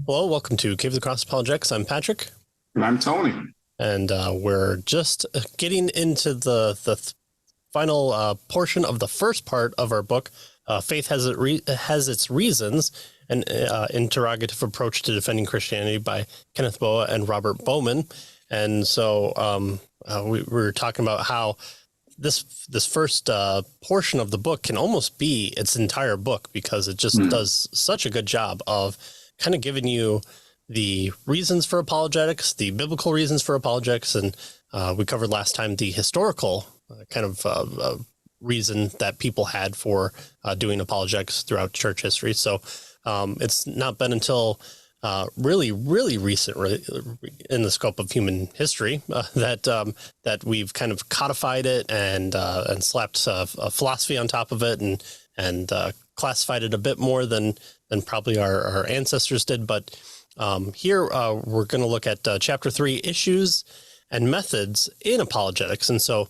Hello, welcome to Cave of the Cross Apologetics. I'm Patrick. And I'm Tony. And we're just getting into the final portion of the first part of our book. Faith has its reasons, an interrogative approach to defending Christianity by Kenneth and Robert Bowman. And so we were talking about how this first portion of the book can almost be its entire book, because it just does such a good job of kind of giving you the reasons for apologetics, the biblical reasons for apologetics. And we covered last time the historical kind of reason that people had for doing apologetics throughout church history. So it's not been until really recent in the scope of human history that we've kind of codified it and slapped a philosophy on top of it and classified it a bit more than probably our ancestors did. But here we're going to look at Chapter 3, Issues and Methods in Apologetics. And so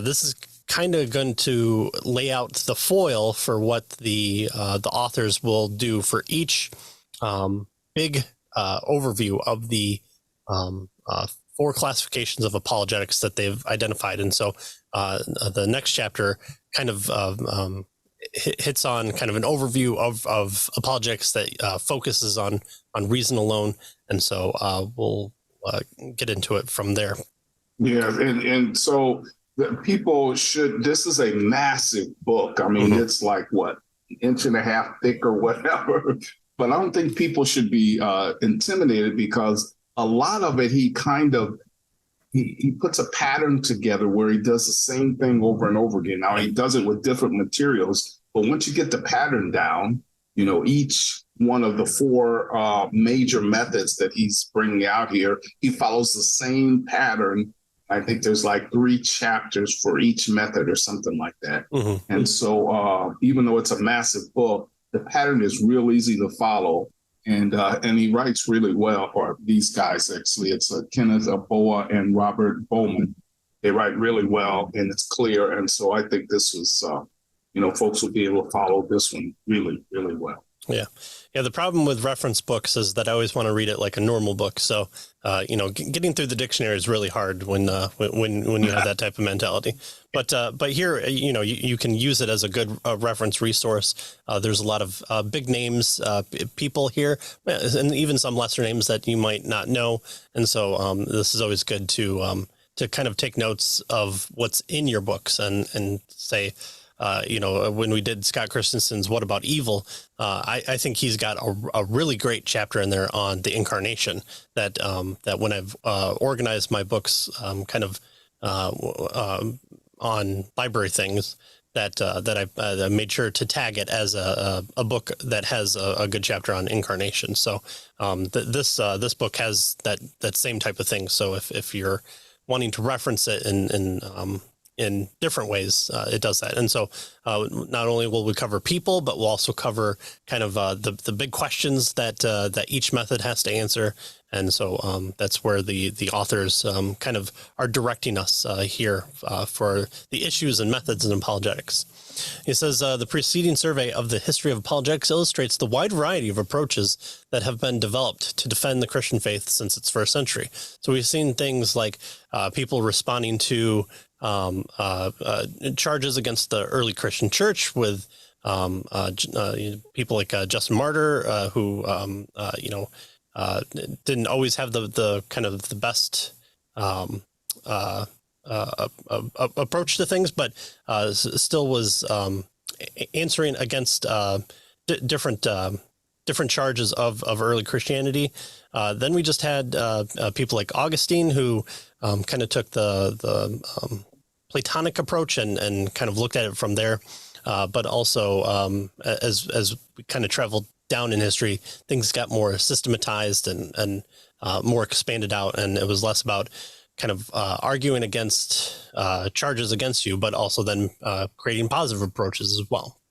this is kind of going to lay out the foil for what the authors will do for each big overview of the 4 classifications of apologetics that they've identified. And so the next chapter kind of hits on kind of an overview of apologetics that focuses on reason alone. And so we'll get into it from there. Yeah. And so the people this is a massive book. I mean, it's like what, an inch and a half thick or whatever. But I don't think people should be intimidated, because a lot of it, he puts a pattern together where he does the same thing over and over again. Now, he does it with different materials, but once you get the pattern down, each one of the 4 major methods that he's bringing out here, he follows the same pattern. I think there's like 3 chapters for each method or something like that. And so even though it's a massive book, the pattern is real easy to follow. And he writes really well, or these guys, actually. It's Kenneth, Boa, and Robert Bowman. They write really well, and it's clear. And so I think this was, folks will be able to follow this one really, really well. Yeah. The problem with reference books is that I always want to read it like a normal book. So, getting through the dictionary is really hard when you have that type of mentality. But here, you can use it as a good reference resource. There's a lot of big names, people here, and even some lesser names that you might not know. And so this is always good to kind of take notes of what's in your books and say, when we did Scott Christensen's What About Evil, I think he's got a really great chapter in there on the incarnation that when I've organized my books on library things, that I made sure to tag it as a book that has a good chapter on incarnation. So this book has that same type of thing. So if you're wanting to reference it in different ways, it does that. And so not only will we cover people, but we'll also cover kind of the big questions that each method has to answer. And so that's where the authors kind of are directing us here for the issues and methods in apologetics. He says, the preceding survey of the history of apologetics illustrates the wide variety of approaches that have been developed to defend the Christian faith since its first century. So we've seen things like people responding to charges against the early Christian church with people like Justin Martyr, who didn't always have the kind of the best approach to things, but still was answering against different charges of early Christianity. Then we just had people like Augustine, who kind of took the Platonic approach and kind of looked at it from there. But also, as we kind of traveled down in history, things got more systematized and more expanded out, and it was less about kind of arguing against charges against you, but also then creating positive approaches as well.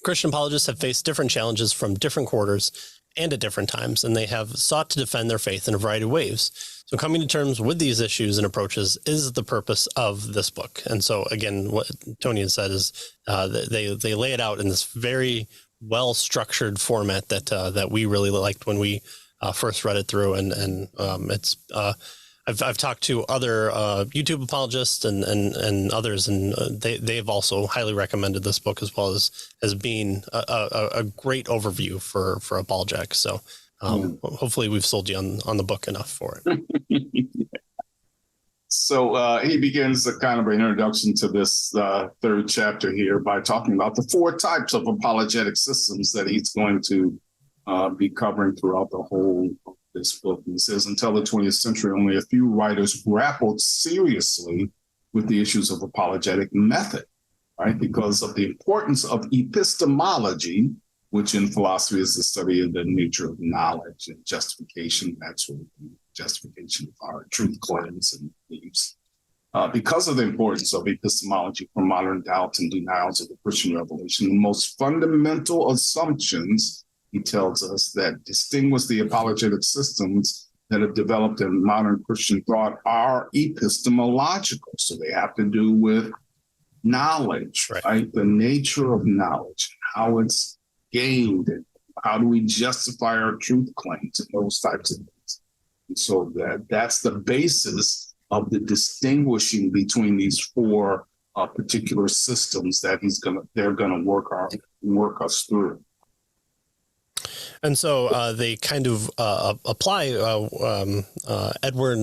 Christian apologists have faced different challenges from different quarters and at different times, and they have sought to defend their faith in a variety of ways. So coming to terms with these issues and approaches is the purpose of this book. And so, again, what Tony had said is they lay it out in this very well-structured format that we really liked when we first read it through. And it's I've talked to other YouTube apologists and others, and they've also highly recommended this book as well as being a great overview for apologetics. So hopefully we've sold you on the book enough for it. So he begins a kind of an introduction to this third chapter here by talking about the 4 types of apologetic systems that he's going to be covering throughout the whole of this book. And he says, until the 20th century, only a few writers grappled seriously with the issues of apologetic method, right? Because of the importance of epistemology, which in philosophy is the study of the nature of knowledge and justification, that sort of thing. Justification of our truth claims and beliefs. Because of the importance of epistemology for modern doubts and denials of the Christian revelation, the most fundamental assumptions, he tells us, that distinguish the apologetic systems that have developed in modern Christian thought are epistemological. So they have to do with knowledge, right? The nature of knowledge, how it's gained, and how do we justify our truth claims and those types of things. So that's the basis of the distinguishing between these 4 particular systems that they're gonna work us through. And so they kind of apply Edwin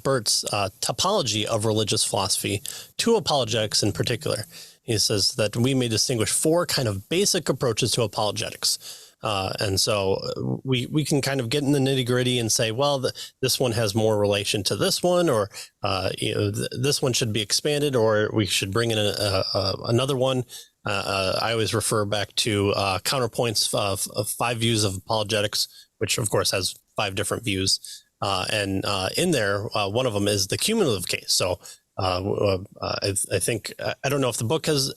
Burt's topology of religious philosophy to apologetics in particular. He says that we may distinguish 4 kind of basic approaches to apologetics. And so we can kind of get in the nitty gritty and say, well, this one has more relation to this one, or this one should be expanded, or we should bring in another one. I always refer back to Counterpoints of 5 Views of Apologetics, which of course has 5 different views. And in there, one of them is the cumulative case. So I think, I don't know if the book has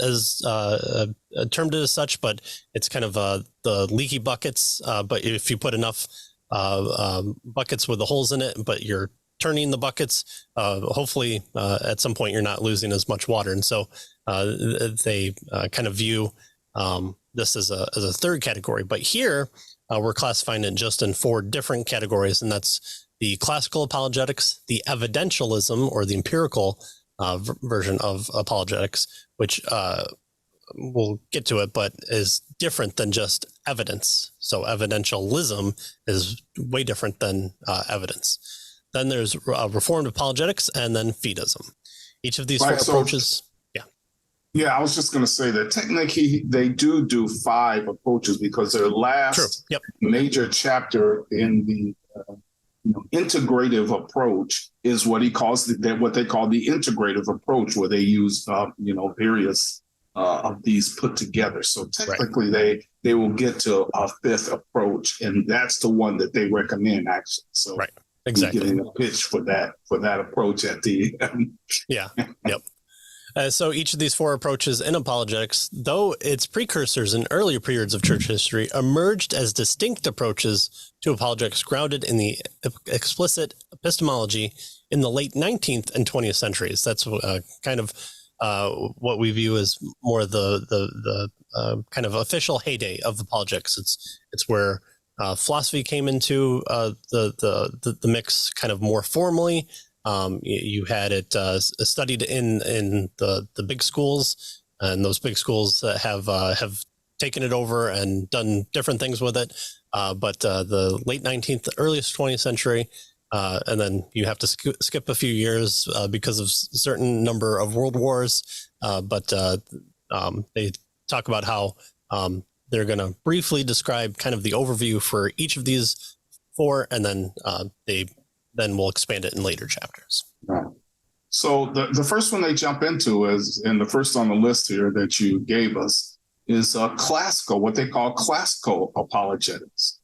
termed it as such, but it's kind of the leaky buckets. But if you put enough buckets with the holes in it, but you're turning the buckets, hopefully at some point you're not losing as much water. And so they kind of view this as a third category. But here we're classifying it just in 4 different categories, and that's the classical apologetics, the evidentialism or the empirical version of apologetics, which we'll get to it, but is different than just evidence. So evidentialism is way different than evidence. Then there's reformed apologetics, and then Fideism. Each of these 4 approaches. Yeah, I was just going to say that technically they do 5 approaches, because their last major chapter in the integrative approach is what he calls what they call the integrative approach, where they use various of these put together. So technically they will get to a 5th approach, and that's the one that they recommend, actually. So exactly, getting a pitch for that approach at the end. So each of these 4 approaches in apologetics, though its precursors in earlier periods of church history, emerged as distinct approaches to apologetics grounded in the explicit epistemology in the late 19th and 20th centuries. That's kind of what we view as more the kind of official heyday of apologetics. It's where philosophy came into the mix kind of more formally. You had it studied in the big schools, and those big schools have taken it over and done different things with it. But the late 19th, earliest 20th century, and then you have to skip a few years because of certain number of world wars. But they talk about how they're going to briefly describe kind of the overview for each of these 4, and then then we'll expand it in later chapters. Right. So the first one they jump into is, and the first on the list here that you gave us, is classical, what they call classical apologetics.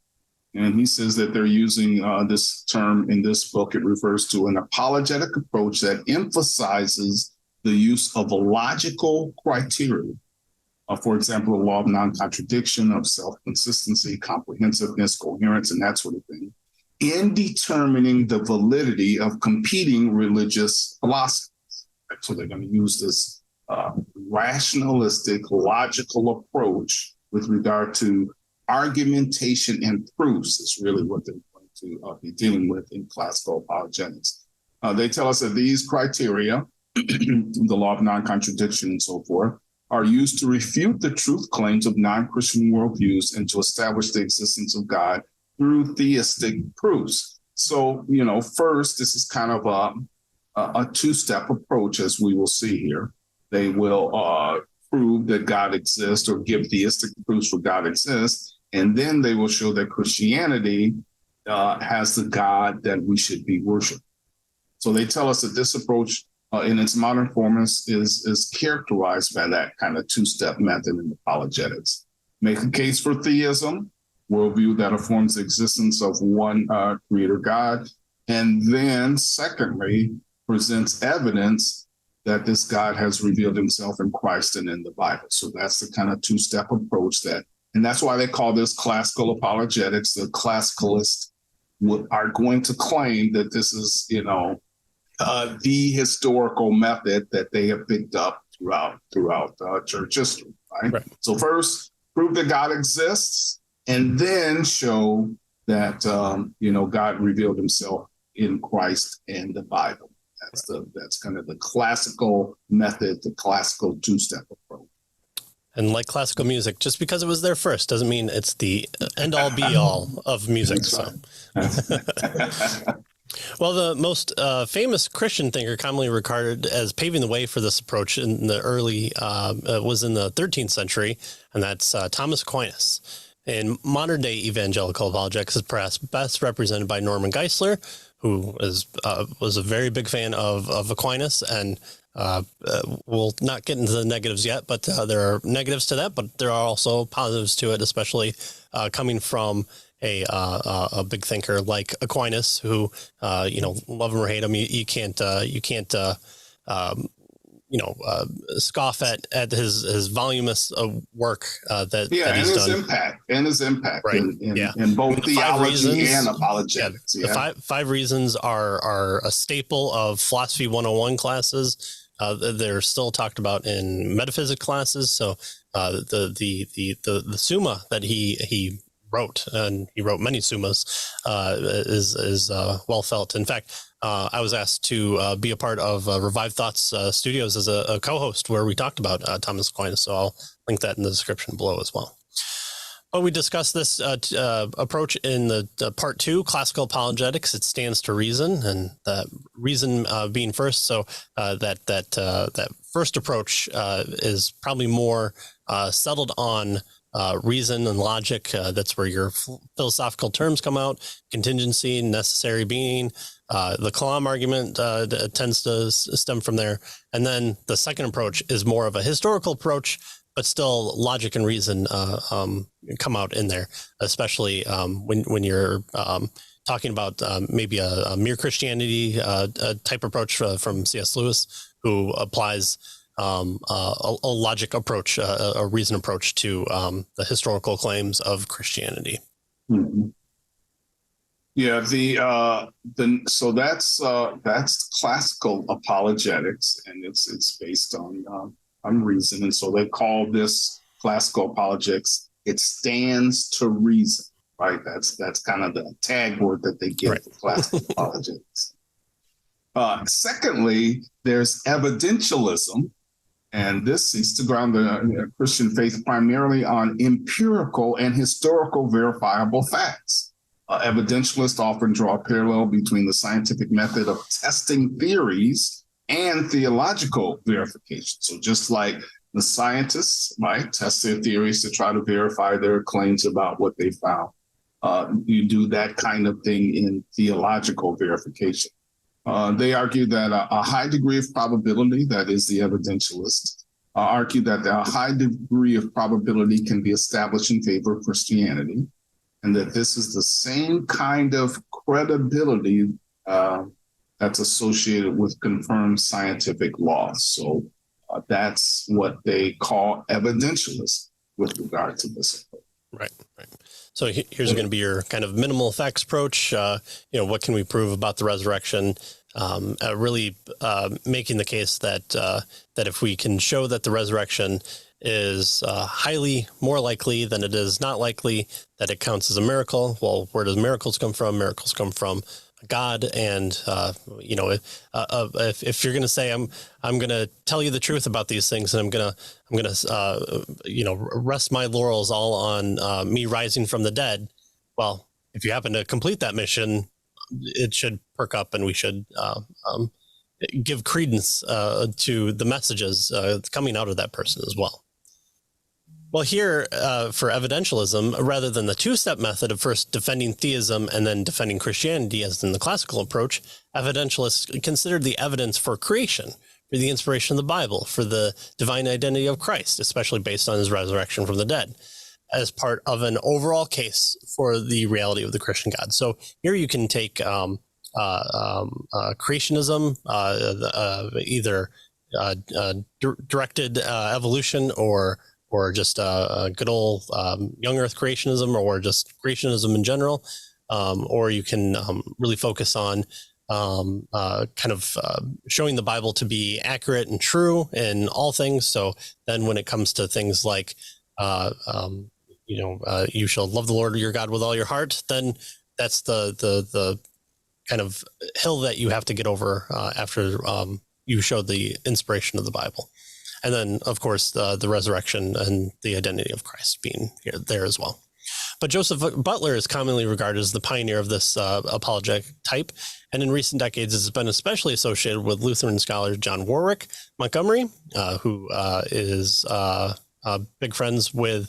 And he says that they're using this term in this book. It refers to an apologetic approach that emphasizes the use of a logical criteria. For example, the law of non-contradiction, of self-consistency, comprehensiveness, coherence, and that sort of thing, in determining the validity of competing religious philosophies. So they're going to use this rationalistic, logical approach with regard to argumentation and proofs is really what they're going to be dealing with in classical apologetics. They tell us that these criteria, the law of non-contradiction and so forth, are used to refute the truth claims of non-Christian worldviews and to establish the existence of God through theistic proofs. So, first, this is kind of a two-step approach, as we will see here. They will prove that God exists or give theistic proofs for God exists, and then they will show that Christianity has the God that we should be worshiping. So they tell us that this approach in its modern form is characterized by that kind of two-step method in apologetics. Make a case for theism, worldview that affirms the existence of one creator God, and then secondly, presents evidence that this God has revealed himself in Christ and in the Bible. So that's the kind of two-step approach and that's why they call this classical apologetics. The classicalists are going to claim that this is, the historical method that they have picked up throughout church history, right? So first, prove that God exists, and then show that, God revealed himself in Christ and the Bible. That's kind of the classical method, the classical two-step approach. And like classical music, just because it was there first doesn't mean it's the end-all be-all of music. That's right. Well, the most famous Christian thinker commonly regarded as paving the way for this approach in the early was in the 13th century, and that's Thomas Aquinas. In modern-day evangelical apologetics is perhaps best represented by Norman Geisler, who was a very big fan of Aquinas, and we'll not get into the negatives yet, but there are negatives to that, but there are also positives to it, especially coming from a big thinker like Aquinas, who love him or hate him, you can't scoff at his voluminous work that he's done. His impact right. in both theology and apologetics. The five reasons are a staple of philosophy 101 classes. They're still talked about in metaphysics classes. So the Summa that he wrote, and he wrote many Summas, is well felt. In fact, I was asked to be a part of Revived Thoughts Studios as a co-host where we talked about Thomas Aquinas. So I'll link that in the description below as well. But we discussed this approach in the part 2, classical apologetics. It stands to reason, and reason being first. So that first approach is probably more settled on reason and logic. That's where your philosophical terms come out: contingency, necessary being. The Kalam argument tends to stem from there. And then the second approach is more of a historical approach, but still logic and reason come out in there, especially when you're talking about maybe a mere Christianity type approach from C.S. Lewis, who applies a logic approach, a reason approach to the historical claims of Christianity. Mm-hmm. Yeah, so that's classical apologetics, and it's based on reason, and so they call this classical apologetics. It stands to reason, right? That's kind of the tag word that they give for classical apologetics. Secondly, there's evidentialism, and this seeks to ground the Christian faith primarily on empirical and historical verifiable facts. Evidentialists often draw a parallel between the scientific method of testing theories and theological verification. So just like the scientists might test their theories to try to verify their claims about what they found, you do that kind of thing in theological verification. They argue that a high degree of probability, that is the evidentialists, argue that a high degree of probability can be established in favor of Christianity, and that this is the same kind of credibility that's associated with confirmed scientific laws. So that's what they call evidentialism with regard to this approach. Right. So here's going to be your kind of minimal effects approach. What can we prove about the resurrection? really making the case that that if we can show that the resurrection is highly more likely than it is not likely, that it counts as a miracle. Well, where does miracles come from? Miracles come from God, and if you're going to say I'm going to tell you the truth about these things, and I'm going to rest my laurels all on me rising from the dead. Well, if you happen to complete that mission, it should perk up, and we should give credence to the messages coming out of that person as well. Well, here for evidentialism, rather than the two-step method of first defending theism and then defending Christianity as in the classical approach, evidentialists considered the evidence for creation, for the inspiration of the Bible, for the divine identity of Christ, especially based on his resurrection from the dead, as part of an overall case for the reality of the Christian God. So here you can take creationism, either directed evolution or just good old young earth creationism, or just creationism in general, or you can really focus on showing the Bible to be accurate and true in all things. So then when it comes to things like you shall love the Lord your God with all your heart, then that's the kind of hill that you have to get over after you show the inspiration of the Bible. And then, of course, the resurrection and the identity of Christ being there as well. But Joseph Butler is commonly regarded as the pioneer of this apologetic type, and in recent decades has been especially associated with Lutheran scholar John Warwick Montgomery, who is big friends with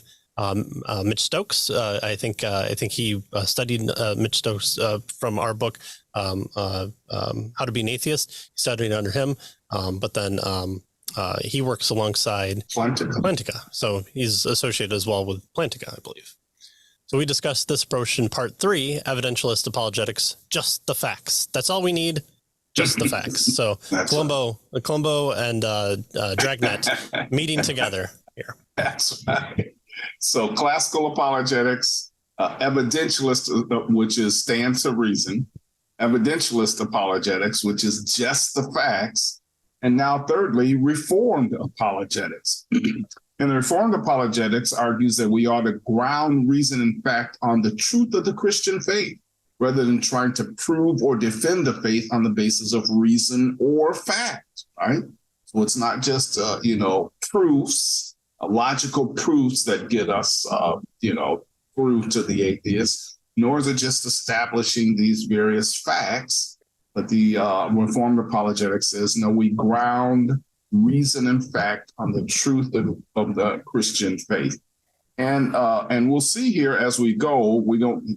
Mitch Stokes. I think he studied Mitch Stokes from our book, How to Be an Atheist. He studied under him, but then he works alongside Plantinga. So he's associated as well with Plantinga, I believe. So we discussed this approach in part 3, Evidentialist Apologetics, just the facts. That's all we need, just the facts. So Colombo and Dragnet meeting together here. That's right. So classical apologetics, evidentialist, which is stands to reason, evidentialist apologetics, which is just the facts, and now thirdly, reformed apologetics. And the reformed apologetics argues that we ought to ground reason and fact on the truth of the Christian faith, rather than trying to prove or defend the faith on the basis of reason or fact, right? So it's not just, proofs, logical proofs that get us, through to the atheist, nor is it just establishing these various facts. But the Reformed apologetics says, no, we ground reason and fact on the truth of the Christian faith. And we'll see here as we go,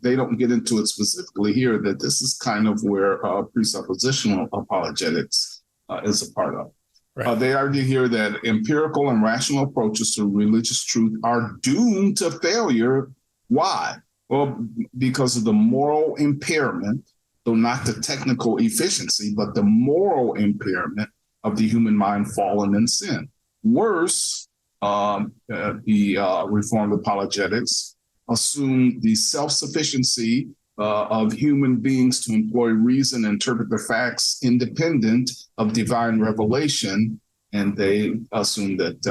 they don't get into it specifically here, that this is kind of where presuppositional apologetics is a part of. Right. They argue here that empirical and rational approaches to religious truth are doomed to failure. Why? Well, because of the moral impairment, though not the technical efficiency, but the moral impairment of the human mind fallen in sin. Worse, the Reformed apologetics assume the self-sufficiency of human beings to employ reason and interpret the facts independent of divine revelation, and they assume that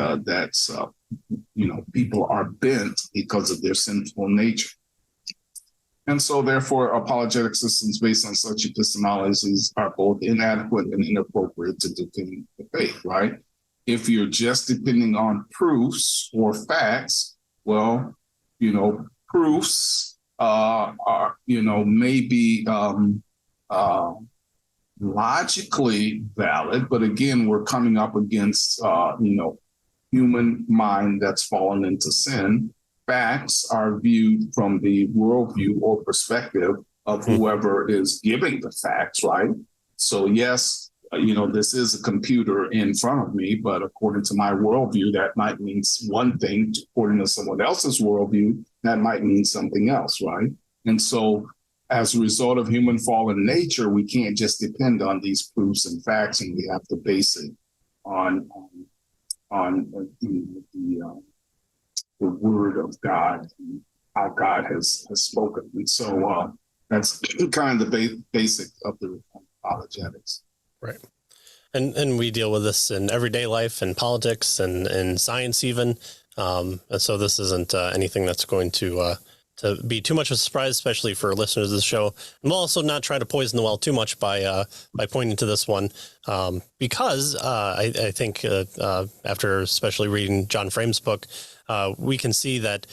people are bent because of their sinful nature. And so, therefore, apologetic systems based on such epistemologies are both inadequate and inappropriate to defend the faith, right? If you're just depending on proofs or facts, well, proofs are maybe logically valid, but again, we're coming up against, human mind that's fallen into sin. Facts are viewed from the worldview or perspective of whoever is giving the facts, right? So yes, this is a computer in front of me, but according to my worldview, that might mean one thing. According to someone else's worldview, that might mean something else, right? And so as a result of human fallen nature, we can't just depend on these proofs and facts, and we have to base it on the word of God, and how God has spoken. And so that's kind of the basic of the apologetics. Right. And we deal with this in everyday life and politics and in science even. And so this isn't anything that's going to be too much of a surprise, especially for listeners of the show. And we'll also not try to poison the well too much by pointing to this one, because I think after especially reading John Frame's book, we can see that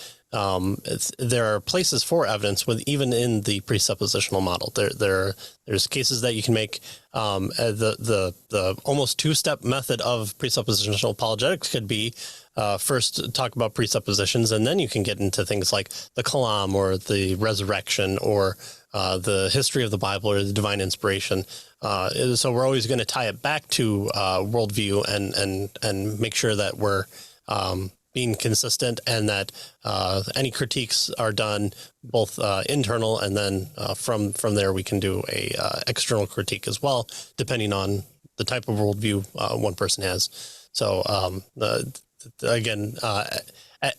there are places for evidence with even in the presuppositional model. There's cases that you can make. The almost two-step method of presuppositional apologetics could be first talk about presuppositions, and then you can get into things like the Kalam or the resurrection or the history of the Bible or the divine inspiration. So we're always going to tie it back to worldview and make sure that we're being consistent, and that any critiques are done both internal, and then from there we can do a external critique as well, depending on the type of worldview one person has. So again,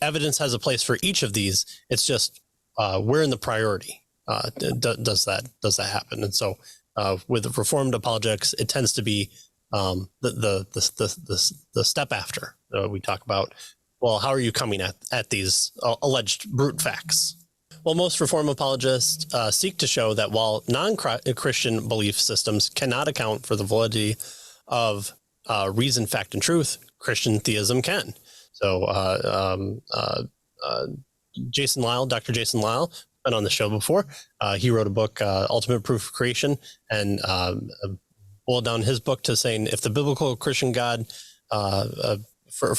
evidence has a place for each of these. It's just where in the priority does that happen? And so with Reformed apologetics, it tends to be the step after we talk about. Well, how are you coming at these alleged brute facts? Well, most Reformed apologists seek to show that while non-Christian belief systems cannot account for the validity of reason, fact, and truth, Christian theism can. So Jason Lisle, Dr. Jason Lisle, been on the show before. He wrote a book, Ultimate Proof of Creation, and boiled down his book to saying if the biblical Christian God for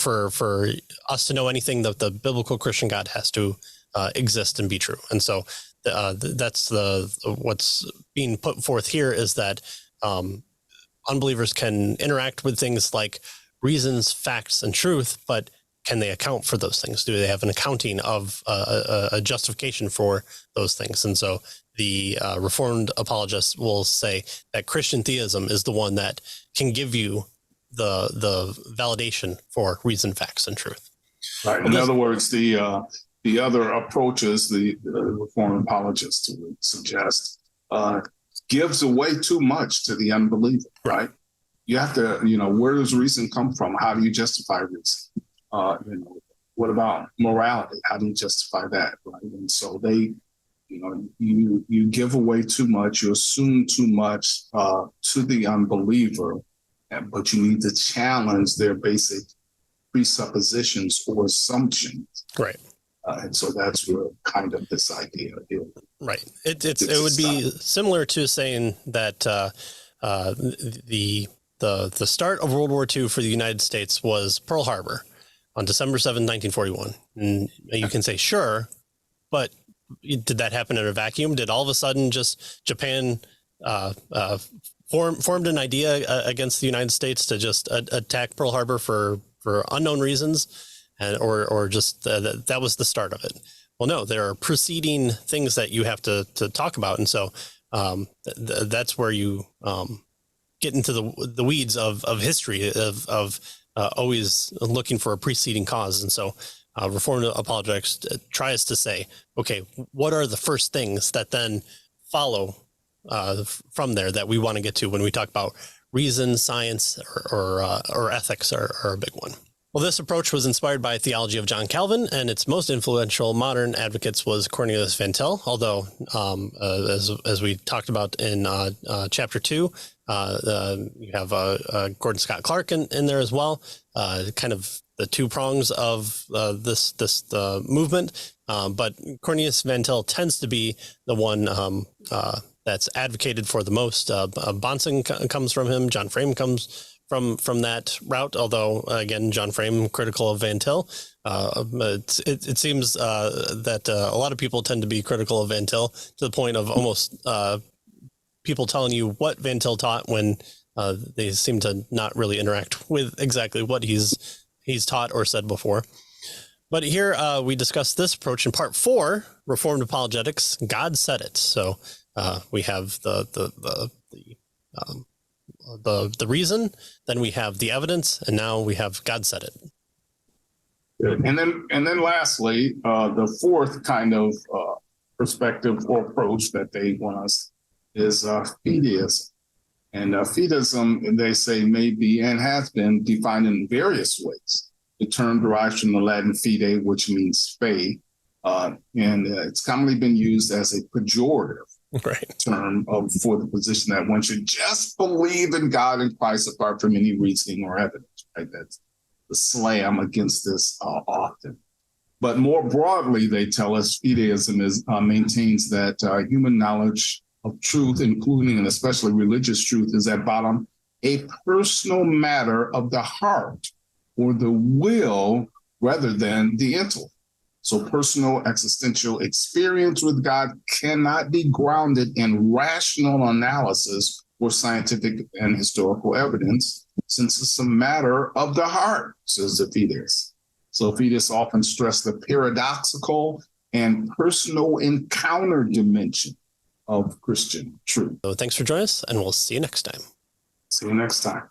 us to know anything, that the biblical Christian God has to exist and be true. And so that's what's being put forth here, is that unbelievers can interact with things like reasons, facts, and truth, but can they account for those things? Do they have an accounting of a justification for those things? And so the Reformed apologists will say that Christian theism is the one that can give you the validation for reason, facts, and truth. Right. In other words, the other approaches the Reformed apologists would suggest gives away too much to the unbeliever. Right. You have to, where does reason come from? How do you justify reason? What about morality? How do you justify that? Right. And so they, you give away too much. You assume too much to the unbeliever. But you need to challenge their basic presuppositions or assumptions. Right. And so that's where kind of this idea is. Right. It would be similar to saying that the start of World War II for the United States was Pearl Harbor on December 7, 1941. And you can say, sure, but did that happen in a vacuum? Did all of a sudden just Japan formed an idea against the United States to just attack Pearl Harbor for unknown reasons, or just that was the start of it? Well, no, there are preceding things that you have to talk about, and so that's where you get into the weeds of history of always looking for a preceding cause. And so Reformed apologetics tries to say, okay, what are the first things that then follow from there that we want to get to when we talk about reason, science, or ethics are a big one. Well, this approach was inspired by theology of John Calvin, and its most influential modern advocates was Cornelius Van Til, although as we talked about in chapter 2, you have Gordon Scott Clark in there as well, kind of the two prongs of this movement. But Cornelius Van Til tends to be the one that's advocated for the most. Bahnsen comes from him. John Frame comes from that route, although, again, John Frame critical of Van Til. It seems that a lot of people tend to be critical of Van Til to the point of almost people telling you what Van Til taught when they seem to not really interact with exactly what he's taught or said before. But here we discuss this approach in part 4, Reformed Apologetics. God said it. So we have the reason, then we have the evidence, and now we have God said it. Good. And then lastly, the fourth kind of perspective or approach that they want us is fideism. And Fideism, they say, may be and has been defined in various ways. The term derives from the Latin fide, which means faith, and it's commonly been used as a pejorative term for the position that one should just believe in God and Christ apart from any reasoning or evidence. Right? That's the slam against this often. But more broadly, they tell us fideism maintains that human knowledge of truth, including and especially religious truth, is at bottom a personal matter of the heart or the will rather than the intellect. So personal existential experience with God cannot be grounded in rational analysis or scientific and historical evidence, since it's a matter of the heart, says the fideist. So fideists often stress the paradoxical and personal encounter dimension of Christian truth. So thanks for joining us, and we'll see you next time. See you next time.